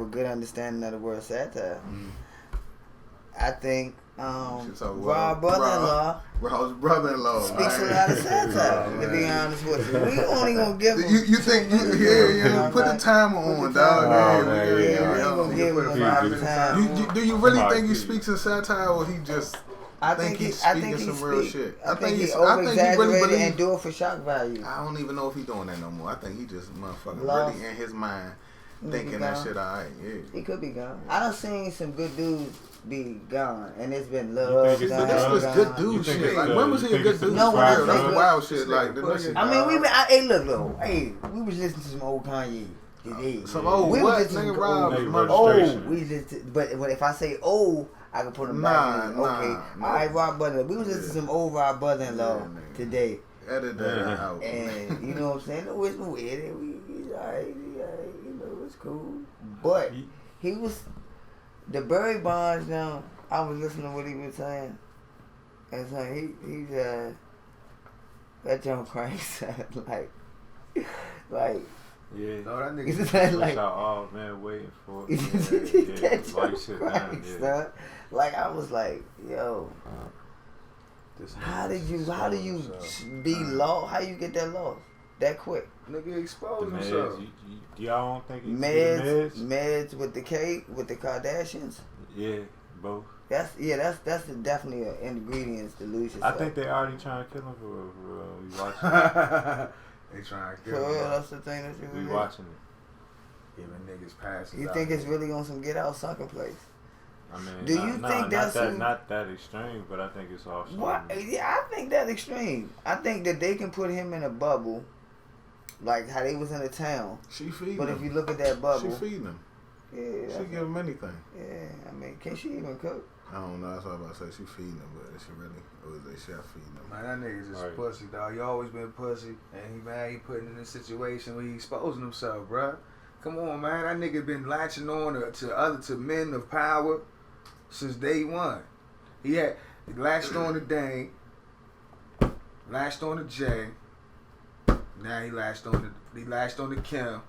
have a good understanding of the word satire. I think Rob's brother-in-law speaks a lot of satire. To be honest with you, we only gonna give him. You think? Put the timer on, dog. We ain't gonna give him 5 minutes. Do you really think he speaks in satire, or he just? I think he's speaking some real shit. I think he over-exaggerated and do it for shock value. I don't even know if he's doing that no more. I think he just motherfucking really in his mind thinking that shit alright. Yeah, he could be gone. I done seen some good dudes be gone, and it's been love. This was good dude shit. Like, when was he a good dude? No, when I think wild shit like the nigga. I mean, we was listening to some old Kanye. Some old what? Nigga Rob. Old. We listened, but if I say old, I can put him back. Okay, alright, Rob brother. We was listening to some old Rob brother-in-law today. Edit that out. And you know what I'm saying? No, it's no edit. He's alright. You know, it's cool. But he was the Barry Bonds. Now I was listening to what he was saying, and so he's that John Crank said like. Yeah, no, that nigga like y'all all man waiting for like shit down, yeah. Like I was like, yo, how do you be lost? How you get that lost that quick? Nigga exposed himself. Y'all don't think it's meds with the Kardashians? Yeah, both. That's definitely an ingredient to lose yourself. I think they already trying to kill him for we watching. They trying to kill him. That's the thing that you we watching it. Giving niggas passes. You think it's really on some get out sucker place? I mean, do you think that's not that extreme? But I think it's also. Yeah, I think that extreme. I think that they can put him in a bubble, like how they was in a town. She feeding him. But if you look at that bubble, she feeding him. Yeah, she give him anything. Yeah, I mean, can she even cook? I don't know. That's what I was about to say. She feeding him, but is she really? Or is they chef feeding him? Man, that nigga's just pussy, dog. You always been pussy, and he putting in a situation where he exposing himself, bruh. Come on, man. That nigga been latching on to men of power since day one. He latched on to Dane, latched on to Jay. Now he latched on to Kim.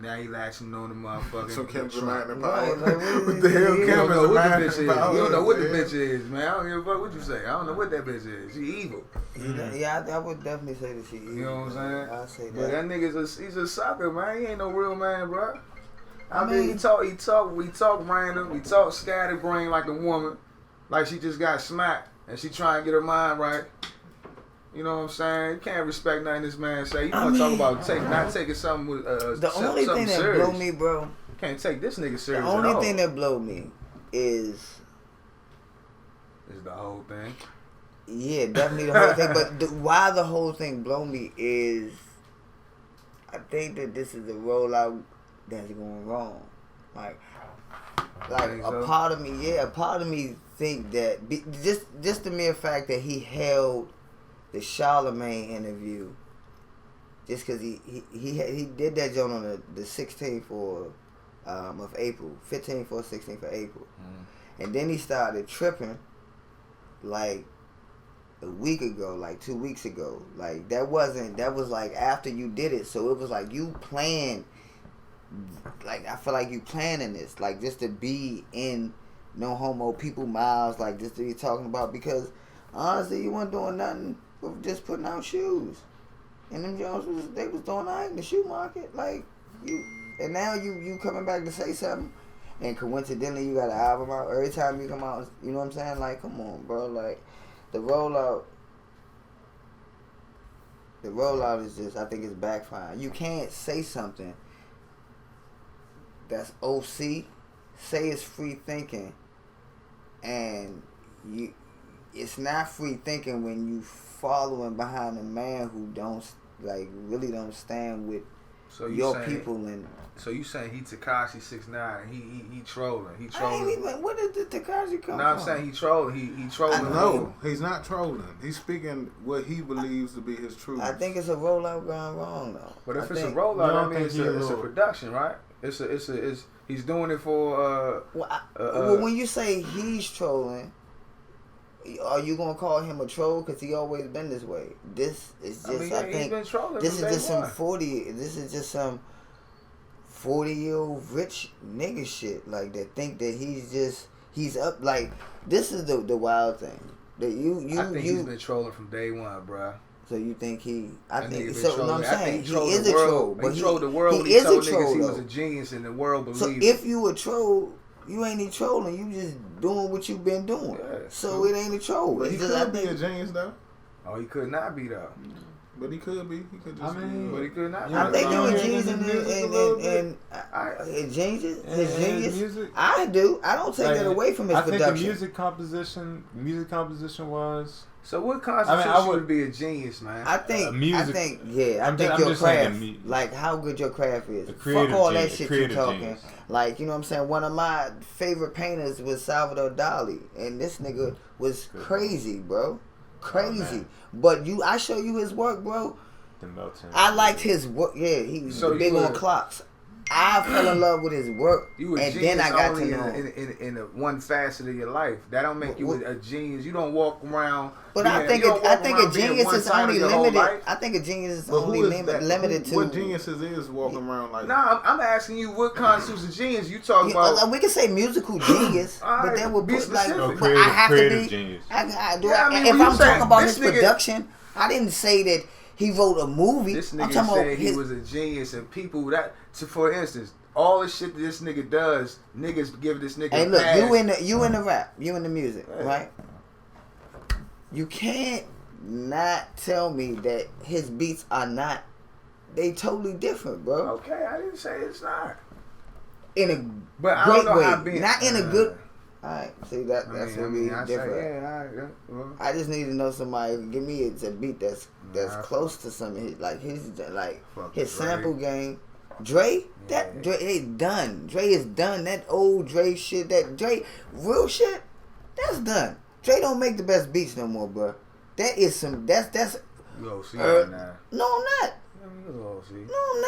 Now he latching on the motherfucker. So Kim's a man in power. What the hell Kim is a man in power? You don't know what the bitch is, man. I don't give a fuck what you say. I don't know what that bitch is. She evil. Yeah, I would definitely say that she evil. You know what I'm saying? I say that. But that nigga's he's a sucker, man. He ain't no real man, bro. I mean, we talk random, we talk scatterbrain like a woman, like she just got smacked and she trying to get her mind right. You know what I'm saying? You can't respect nothing this man say. You want to talk about not taking something with the only thing that blow me, bro. You can't take this nigga serious. The only thing that blow me is the whole thing. Yeah, definitely the whole thing. But why the whole thing blow me is, I think that this is a rollout that's going wrong. Like a part of me think that just the mere fact that he held the Charlemagne interview, just because he did that joint on the 16th of April, 15th or 16th of April, and then he started tripping like a week ago, like 2 weeks ago. Like that was like after you did it, so it was like you planned. Like I feel like you planning this, like just to be in no homo people mouths, like just to be talking about, because honestly you weren't doing nothing but just putting out shoes, and them Jones was doing all right in the shoe market, like you, and now you coming back to say something, and coincidentally you got an album out every time you come out, you know what I'm saying? Like come on, bro, like the rollout is just, I think it's backfiring. You can't say something that's OC, say it's free thinking, and it's not free thinking when you following behind a man who really don't stand with your people. And so you saying he Tekashi 6ix9ine, he trolling. Where did the Tekashi come from? No, I'm saying he trolling. He trolling. No, he's not trolling. He's speaking what he believes to be his truth. I think it's a rollout gone wrong though. But if it's a rollout, I mean it's a production, right? It's he's doing it for well, when you say he's trolling, are you gonna call him a troll? Because he always been this way. This is just, I think, he's been trolling this is just some 40. This is just some 40-year-old rich nigga shit. Like, that think that he's up. Like, this is the wild thing. That I think he's been trolling from day one, bruh. So you think I think so? You know what I'm saying? He is a troll, but he trolled the world when he told niggas he was a genius and the world believed. So if you a troll, you ain't even trolling. You just doing what you been doing. Yeah, so it ain't a troll. But he could be a genius though. Oh, he could not be though. But he could be. He could just. But he could not. I think doing genius and his genius. Music, I do. I don't take that away from his production. I think the music composition was. So what constitutes you to be a genius, man? I think your craft, like how good your craft is. Fuck all that shit you talking. Genius. Like, you know what I'm saying? One of my favorite painters was Salvador Dali, and this nigga was crazy, bro. Crazy. But I show you his work, bro. I liked his work. Yeah, he was big on clocks. I fell in love with his work, and then I got to know in one facet of your life. That don't make you a genius. You don't walk around. But I think a genius is only limited. I think a genius is only limited to what geniuses is walking around like. Nah, I'm asking you what constitutes a genius. You talking about? We can say musical genius, but then we'll be like, but I have to be. Genius. If I'm talking about his production, I didn't say that. He wrote a movie. This nigga said he was a genius, and people for instance, all the shit that this nigga does, niggas give this nigga. Hey, look, you in the rap, you in the music, right? You can't not tell me that his beats are not. They totally different, bro. Okay, I didn't say it's not. In a great way, not in a good. Alright, see that's gonna be different. I just need to know somebody. Give me a beat that's close to something. Like his sample game. Dre, Dre is done. Dre is done. That old Dre shit, that Dre real shit, that's done. Dre don't make the best beats no more, bro. That is some. That's. You OC right now. No, I'm not. No, I'm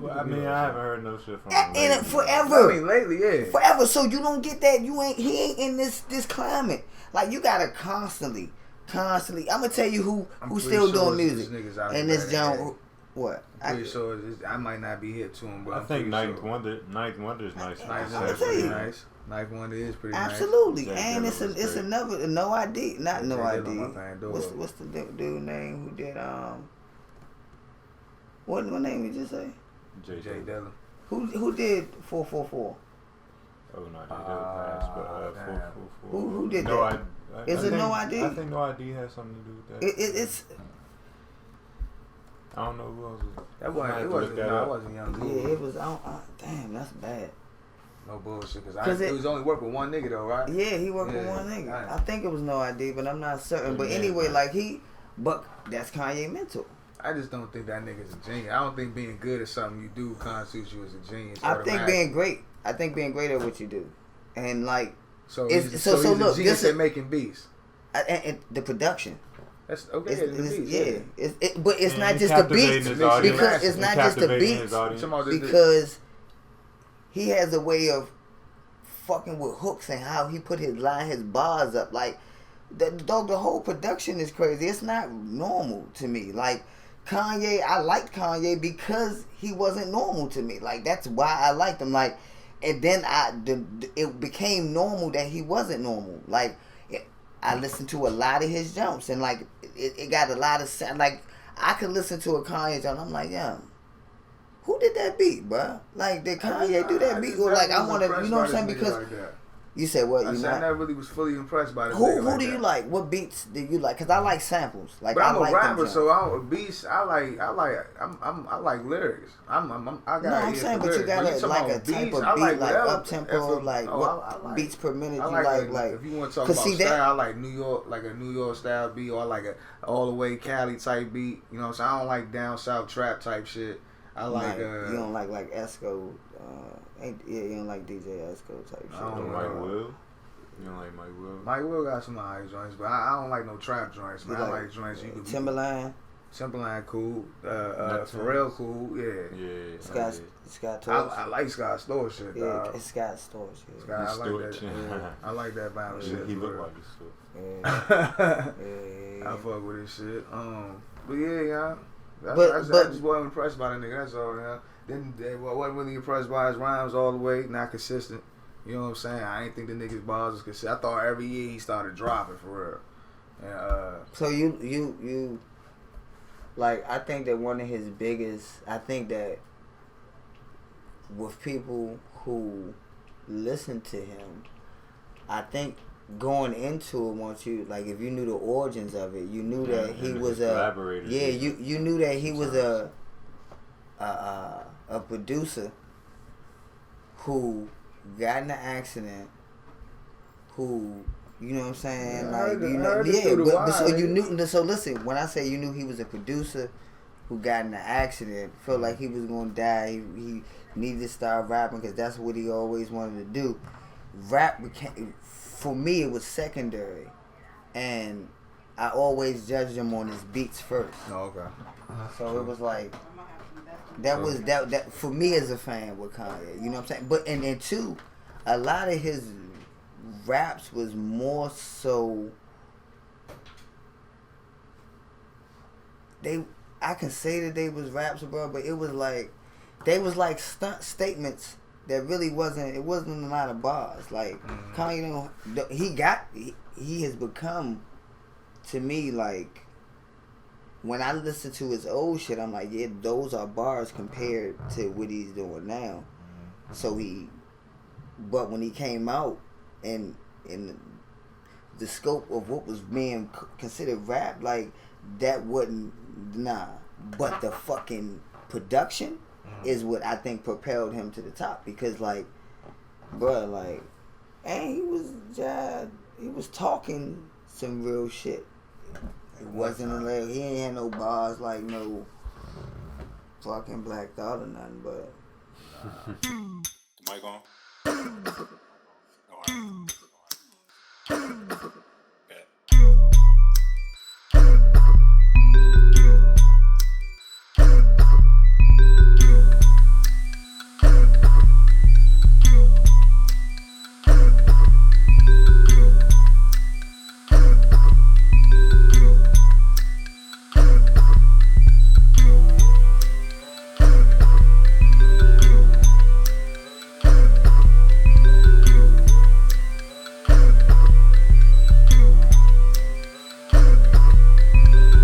not. I mean, I haven't heard no shit from him. And forever. I mean, lately, yeah. Forever. So you don't get that. He ain't in this climate. Like, you gotta constantly. I'm gonna tell you who's still doing music. And this John. What? I'm pretty sure I might not be hip to him, but I think Ninth Wonder is nice. Ninth Wonder is pretty nice. Ninth Wonder is pretty nice. Absolutely. And it's another No ID. Not No ID. What's the dude name who did what name did you just say? J Dillon. Who did 444? Oh no, he did pass, but 444. Who did No that? Is it No ID? I think No ID has something to do with that. It's. I don't know who else. It wasn't Young Guru. Yeah, it was. Damn, that's bad. No bullshit, because it was only work with one nigga though, right? Yeah, he worked with one nigga. I think it was No ID, but I'm not certain. But anyway, like but that's Kanye mental. I just don't think that nigga's a genius. I don't think being good at something you do constitutes you as a genius. I think being great at what you do, and like he's a genius at making beats. And the production. That's okay. But it's not just the beats, because it's not just the beats, because he has a way of fucking with hooks and how he put his bars up. Like the whole production is crazy. It's not normal to me. Like Kanye, I liked Kanye because he wasn't normal to me. Like, that's why I liked him. Like, and then it became normal that he wasn't normal. Like, I listened to a lot of his jumps, and like it got a lot of sound. Like, I could listen to a Kanye jump, I'm like, yeah, who did that beat, bro? Like, did Kanye do that beat? Or like, I want to, you know what I'm saying? Because you said what? I never really was fully impressed by this. Who do you like? What beats do you like? Because I like samples. Like, but I'm a rapper, so beats. I like lyrics. I'm saying, but you got like a type of beat, like up tempo, like what beats per minute you like. If you want to talk about style, I like New York, like a New York style beat, or I like a all the way Cali type beat. You know what I'm saying? I don't like down south trap type shit. I like. You don't like Esco. You don't like DJ Esco type shit. I don't like Will. You don't like Mike Will? Mike Will got some high joints, but I don't like no trap joints. Man. I like joints you could Timberland cool. Pharrell cool. Yeah. Scott Torch. I like Scott Storch shit. Yeah, it's Scott Storch. Yeah. I like that. I like that violent shit. He look like a Storch. I fuck with this shit. But yeah, y'all. I just wasn't impressed by that nigga. That's all, yeah. wasn't really impressed by his rhymes all the way, not consistent. You know what I'm saying? I ain't think the niggas bars was consistent. I thought every year he started dropping for real. And, so you like, I think that one of his biggest, I think that with people who listen to him, I think going into it, once you, like, if you knew the origins of it, you knew that he was you knew that he was a producer who got in an accident, who, you know what I'm saying, so you knew. So listen, when I say you knew he was a producer who got in an accident, felt like he was gonna die, he needed to start rapping because that's what he always wanted to do. Rap became, for me, it was secondary, and I always judged him on his beats first. Oh, okay. So it was like that for me as a fan with Kanye. You know what I'm saying? But and two, a lot of his raps was more so, I can say that they was raps, bro, but it was like, they was like stunt statements that really wasn't a lot of bars. Like, Kanye, he has become, to me, like, when I listen to his old shit, I'm like, yeah, those are bars compared to what he's doing now. So but when he came out, and in the scope of what was being considered rap, like, that wasn't, but the fucking production is what I think propelled him to the top, because, like, bro, like, and he was talking some real shit. It wasn't like, he ain't had no bars like no fucking Black Thought or nothing, but Mic on?